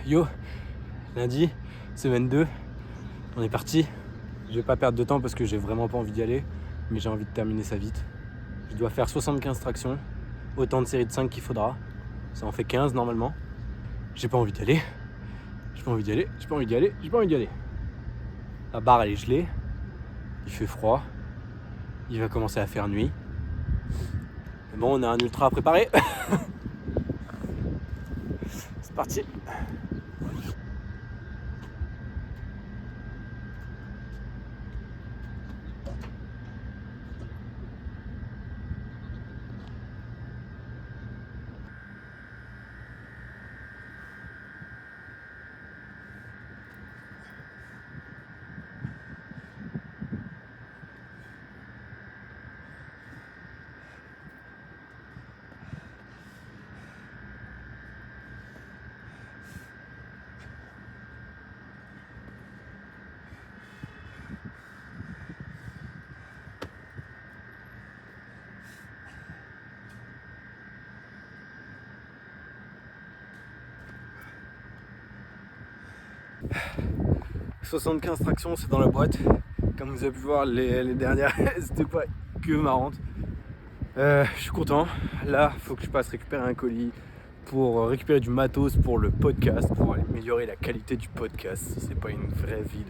Yo, lundi, semaine 2, on est parti. Je vais pas perdre de temps parce que j'ai vraiment pas envie d'y aller, mais j'ai envie de terminer ça vite. Je dois faire 75 tractions, autant de séries de 5 qu'il faudra. Ça en fait 15 normalement. J'ai pas envie d'y aller. J'ai pas envie d'y aller, j'ai pas envie d'y aller, j'ai pas envie d'y aller. La barre elle est gelée, il fait froid, il va commencer à faire nuit. Mais bon, on a un ultra à préparer. C'est parti. « 75 tractions, c'est dans la boîte. Comme vous avez pu voir, les dernières, c'était pas que marrante. Je suis content. Là, il faut que je passe récupérer un colis pour récupérer du matos pour le podcast, pour améliorer la qualité du podcast. Si c'est pas une vraie vie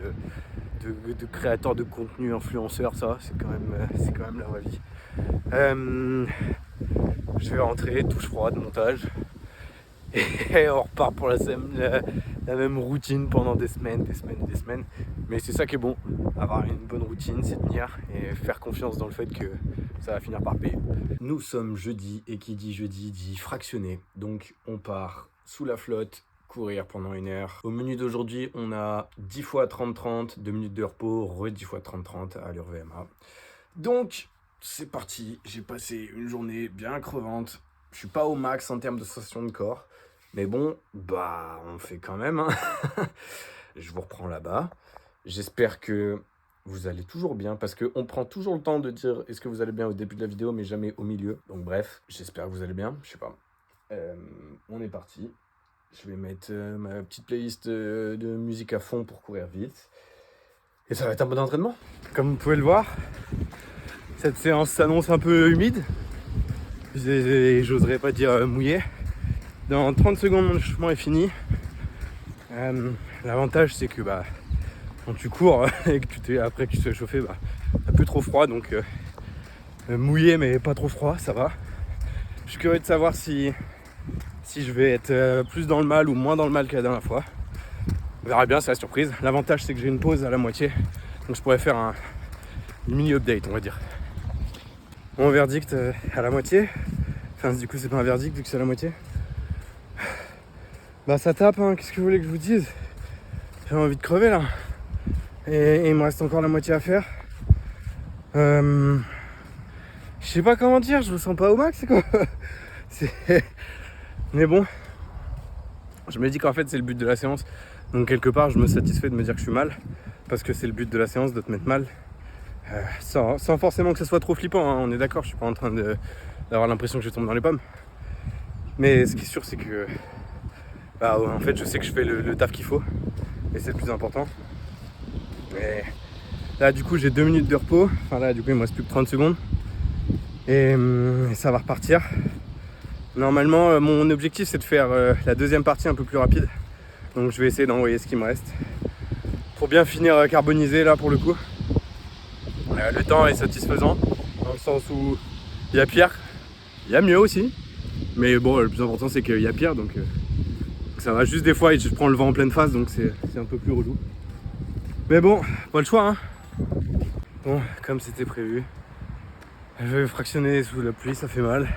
de créateur de contenu, influenceur, ça, c'est quand même la vraie vie. Je vais rentrer, douche froide, montage. Et on repart pour la même routine pendant des semaines. Mais c'est ça qui est bon, avoir une bonne routine, s'y tenir et faire confiance dans le fait que ça va finir par payer. Nous sommes jeudi et qui dit jeudi dit fractionné. Donc on part sous la flotte, courir pendant 1 heure. Au menu d'aujourd'hui, on a 10 fois 30-30, 2 minutes de repos, 10 fois 30-30 à allure VMA. Donc c'est parti, j'ai passé une journée bien crevante. Je suis pas au max en termes de sensation de corps. Mais bon, on fait quand même. Hein. Je vous reprends là-bas. J'espère que vous allez toujours bien parce qu'on prend toujours le temps de dire est-ce que vous allez bien au début de la vidéo, mais jamais au milieu. Donc bref, j'espère que vous allez bien. Je sais pas. On est parti. Je vais mettre ma petite playlist de musique à fond pour courir vite. Et ça va être un bon entraînement. Comme vous pouvez le voir, cette séance s'annonce un peu humide. J'oserais pas dire mouillé. Dans 30 secondes, mon échauffement est fini. L'avantage, c'est que quand tu cours et que après que tu sois chauffé, t'as plus trop froid. Donc mouillé, mais pas trop froid, ça va. Je suis curieux de savoir si je vais être plus dans le mal ou moins dans le mal que la dernière fois. On verra bien, c'est la surprise. L'avantage, c'est que j'ai une pause à la moitié. Donc je pourrais faire une mini-update, on va dire. Mon verdict à la moitié. Enfin, du coup, c'est pas un verdict vu que c'est à la moitié. Ça tape, hein. Qu'est-ce que vous voulez que je vous dise? J'ai envie de crever là. Et il me reste encore la moitié à faire. Je sais pas comment dire, je me sens pas au max, quoi. Mais bon, je me dis qu'en fait c'est le but de la séance. Donc quelque part je me satisfais de me dire que je suis mal. Parce que c'est le but de la séance de te mettre mal. Sans forcément que ce soit trop flippant, hein. On est d'accord, je suis pas en train d'avoir l'impression que je tombe dans les pommes. Mais ce qui est sûr c'est que en fait je sais que je fais le taf qu'il faut. Et c'est le plus important. Et là du coup j'ai 2 minutes de repos. Enfin là du coup il me reste plus que 30 secondes. Et ça va repartir. Normalement mon objectif c'est de faire la deuxième partie un peu plus rapide. Donc je vais essayer d'envoyer ce qui me reste. Pour bien finir carbonisé là pour le coup. Le temps est satisfaisant. Dans le sens où il y a pire. Il y a mieux aussi. Mais bon le plus important c'est qu'il y a pire donc ça va. Juste des fois je prends le vent en pleine face donc c'est un peu plus relou. Mais bon, pas le choix hein. Bon, comme c'était prévu, je vais fractionner sous la pluie, ça fait mal.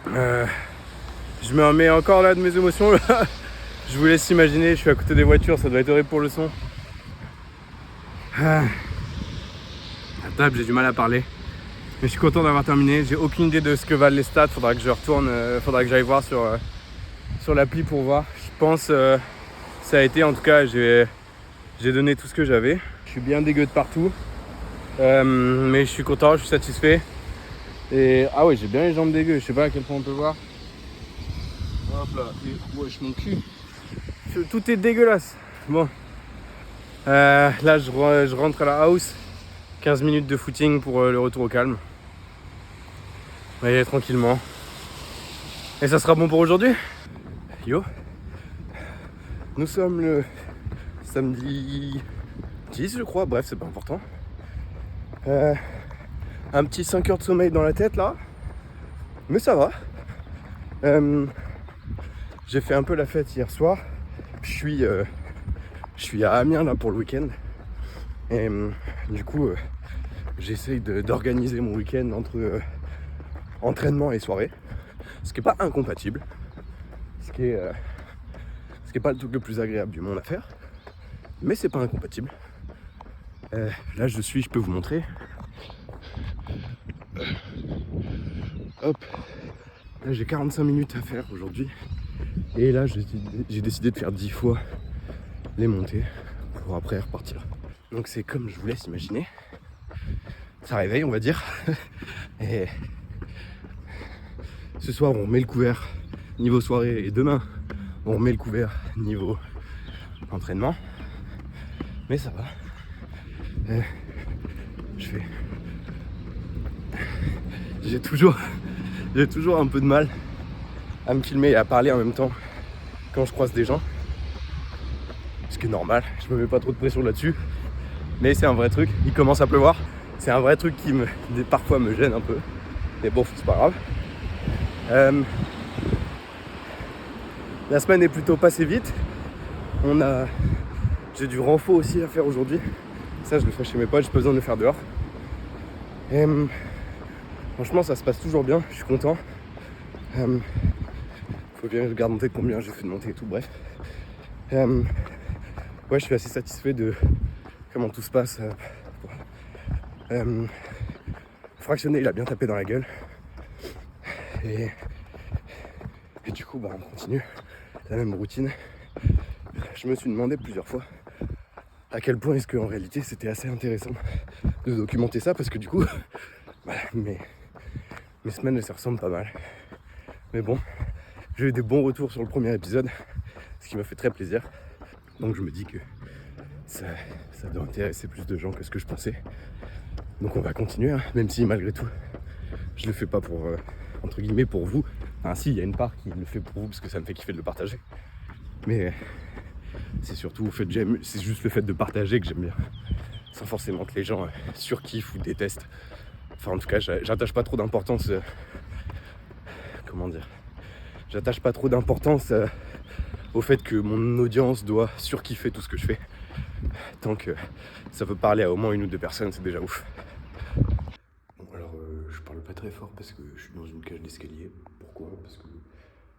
Je me remets encore là de mes émotions là. Je vous laisse imaginer, je suis à côté des voitures, ça doit être horrible pour le son. À table, j'ai du mal à parler. Mais je suis content d'avoir terminé, j'ai aucune idée de ce que valent les stats, faudra que je retourne, faudra que j'aille voir sur l'appli pour voir. Je pense ça a été, en tout cas j'ai donné tout ce que j'avais. Je suis bien dégueu de partout. Mais je suis content, je suis satisfait. Et ah ouais, j'ai bien les jambes dégueu, je sais pas à quel point on peut voir. Hop. Hop là, et wesh mon cul. Tout est dégueulasse. Bon. Là je rentre à la house. 15 minutes de footing pour le retour au calme. On va y aller tranquillement. Et ça sera bon pour aujourd'hui. Yo. Nous sommes le samedi 10 je crois, bref c'est pas important. Un petit 5 heures de sommeil dans la tête là. Mais ça va. J'ai fait un peu la fête hier soir. Je suis à Amiens là pour le week-end. Et du coup j'essaye d'organiser mon week-end entre entraînement et soirée. Ce qui n'est pas incompatible. Ce qui est pas le truc le plus agréable du monde à faire. Mais c'est pas incompatible. Là je peux vous montrer. Hop. Là j'ai 45 minutes à faire aujourd'hui. Et là j'ai décidé de faire 10 fois les montées pour après repartir. Donc c'est comme je vous laisse imaginer. Ça réveille on va dire. Et ce soir on met le couvert niveau soirée et demain on remet le couvert niveau entraînement. Mais ça va. J'ai toujours un peu de mal à me filmer et à parler en même temps quand je croise des gens. Ce qui est normal, je me mets pas trop de pression là-dessus. Mais c'est un vrai truc, il commence à pleuvoir. C'est un vrai truc qui parfois me gêne un peu. Mais bon, c'est pas grave. La semaine est plutôt passée vite. J'ai du renfort aussi à faire aujourd'hui. Ça je le ferai chez mes potes, j'ai pas besoin de le faire dehors. Et franchement ça se passe toujours bien, je suis content. Faut bien que je garde en tête combien j'ai fait de montée et tout, bref. Ouais, je suis assez satisfait de comment tout se passe. Fractionné, il a bien tapé dans la gueule. Et du coup, on continue la même routine. Je me suis demandé plusieurs fois à quel point est-ce qu'en réalité c'était assez intéressant de documenter ça, parce que du coup, mes semaines elles se ressemblent pas mal. Mais bon, j'ai eu des bons retours sur le premier épisode, ce qui m'a fait très plaisir. Donc je me dis que ça doit intéresser plus de gens que ce que je pensais. Donc on va continuer, hein, même si malgré tout, je le fais pas pour, entre guillemets, pour vous. Enfin si, il y a une part qui le fait pour vous, parce que ça me fait kiffer de le partager. Mais c'est surtout c'est juste le fait de partager que j'aime bien. Sans forcément que les gens surkiffent ou détestent. Enfin en tout cas, j'attache pas trop d'importance... comment dire ? J'attache pas trop d'importance au fait que mon audience doit surkiffer tout ce que je fais. Tant que ça peut parler à au moins une ou deux personnes, c'est déjà ouf. Bon, alors je parle pas très fort parce que je suis dans une cage d'escalier. Pourquoi ? Parce que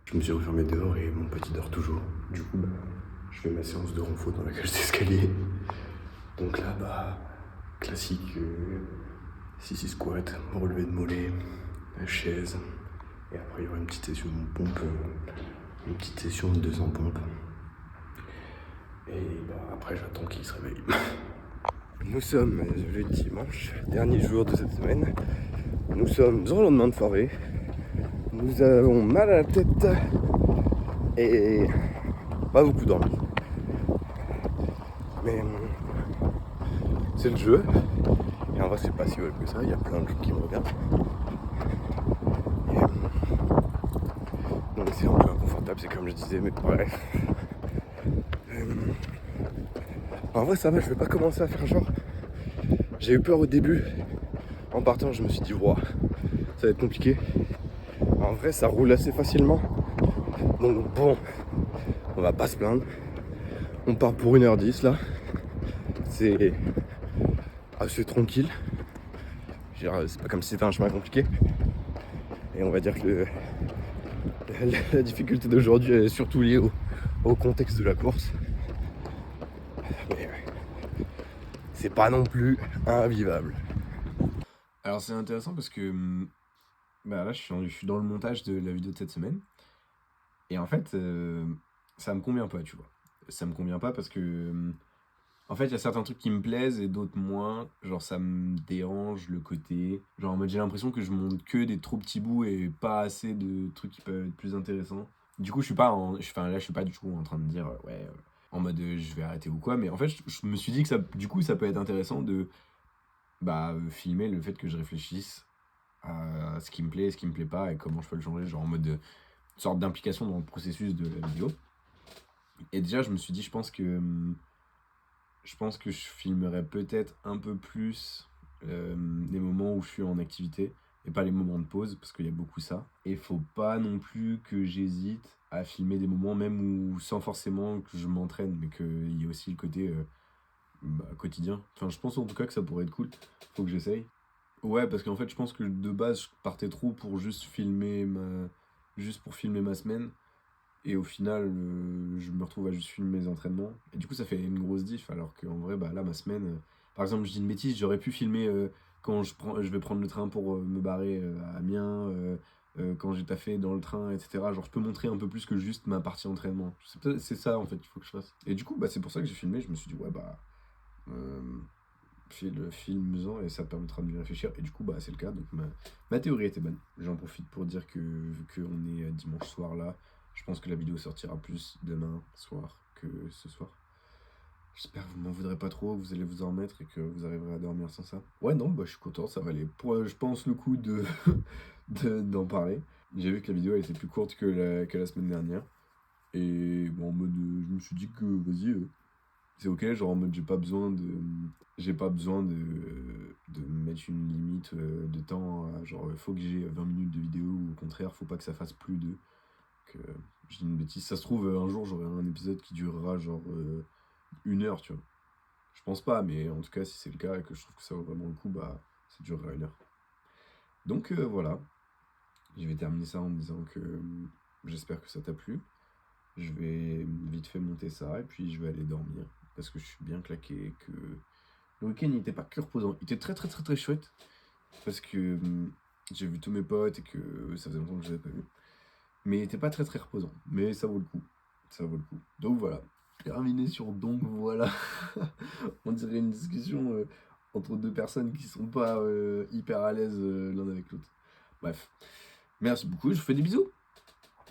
je me suis refermé dehors et mon petit dort toujours. Du coup, je fais ma séance de renfort dans la cage d'escalier. Donc là, classique, 6 squats, relevé de mollet, chaise. Et après, il y aura une petite session de pompe, une petite session de 200 pompes. Et après, j'attends qu'il se réveille. Nous sommes le dimanche, dernier jour de cette semaine. Nous sommes au lendemain de soirée. Nous avons mal à la tête et pas beaucoup dormi. Mais c'est le jeu. Et en vrai, c'est pas si horrible que ça. Il y a plein de gens qui me regardent. Donc c'est un peu inconfortable, c'est comme je disais, mais bref. En vrai ça va, je vais pas commencer à faire genre. J'ai eu peur au début. En partant je me suis dit wow, ça va être compliqué. En vrai ça roule assez facilement. Donc bon, on va pas se plaindre. On part pour 1h10 là. C'est assez tranquille. C'est pas comme si c'était un chemin compliqué. Et on va dire que la difficulté d'aujourd'hui est surtout liée au contexte de la course. Mais c'est pas non plus invivable. Alors c'est intéressant parce que là je suis dans le montage de la vidéo de cette semaine. Et en fait, ça me convient pas, tu vois. Ça me convient pas parce que en fait, il y a certains trucs qui me plaisent et d'autres moins. Genre, ça me dérange le côté. Genre, en mode, j'ai l'impression que je monte que des trop petits bouts et pas assez de trucs qui peuvent être plus intéressants. Du coup, je suis pas enfin, là, je suis pas du tout en train de dire, ouais, en mode je vais arrêter ou quoi, mais en fait, je me suis dit que du coup, ça peut être intéressant de filmer le fait que je réfléchisse à ce qui me plaît, ce qui me plaît pas et comment je peux le changer, genre en mode sorte d'implication dans le processus de la vidéo. Et déjà, je me suis dit, je pense que je filmerais peut-être un peu plus les moments où je suis en activité et pas les moments de pause parce qu'il y a beaucoup ça. Et faut pas non plus que j'hésite à filmer des moments même où sans forcément que je m'entraîne, mais qu'il y ait aussi le côté quotidien. Enfin, je pense en tout cas que ça pourrait être cool. Faut que j'essaye. Ouais, parce qu'en fait, je pense que de base, je partais trop pour juste pour filmer ma semaine. Et au final, je me retrouve à juste filmer mes entraînements. Et du coup, ça fait une grosse diff. Alors qu'en vrai, bah là, ma semaine. Par exemple, je dis une bêtise, j'aurais pu filmer quand je vais prendre le train pour me barrer à Amiens, quand j'ai taffé dans le train, etc. Genre, je peux montrer un peu plus que juste ma partie entraînement. C'est ça, en fait, qu'il faut que je fasse. Et du coup, bah, c'est pour ça que j'ai filmé. Je me suis dit, ouais, bah. Euh, Filme-en et ça permettra de mieux réfléchir. Et du coup, bah, c'est le cas. Donc, ma théorie était bonne. J'en profite pour dire que, vu qu'on est dimanche soir là, je pense que la vidéo sortira plus demain soir que ce soir. J'espère que vous m'en voudrez pas trop, que vous allez vous en remettre et que vous arriverez à dormir sans ça. Ouais, non, bah, je suis content, ça valait pour, je pense, le coup d'en parler. J'ai vu que la vidéo elle était plus courte que la semaine dernière. Et bon, en mode, je me suis dit que, vas-y, c'est ok, genre en mode j'ai pas besoin de me mettre une limite de temps, genre faut que j'ai 20 minutes de vidéo ou au contraire faut pas que ça fasse plus de que je dis une bêtise. Ça se trouve un jour j'aurai un épisode qui durera genre 1 heure, tu vois. Je pense pas, mais en tout cas si c'est le cas et que je trouve que ça vaut vraiment le coup, bah ça durera 1 heure. Donc voilà, je vais terminer ça en me disant que j'espère que ça t'a plu. Je vais vite fait monter ça et puis je vais aller dormir parce que je suis bien claqué et que le week-end il était pas que reposant, il était très très très très chouette parce que j'ai vu tous mes potes et que ça faisait longtemps que je les avais pas vus. Mais il était pas très très reposant, mais ça vaut le coup, ça vaut le coup. Donc voilà, terminé sur donc voilà. On dirait une discussion entre deux personnes qui sont pas hyper à l'aise l'un avec l'autre. Bref, merci beaucoup, je vous fais des bisous.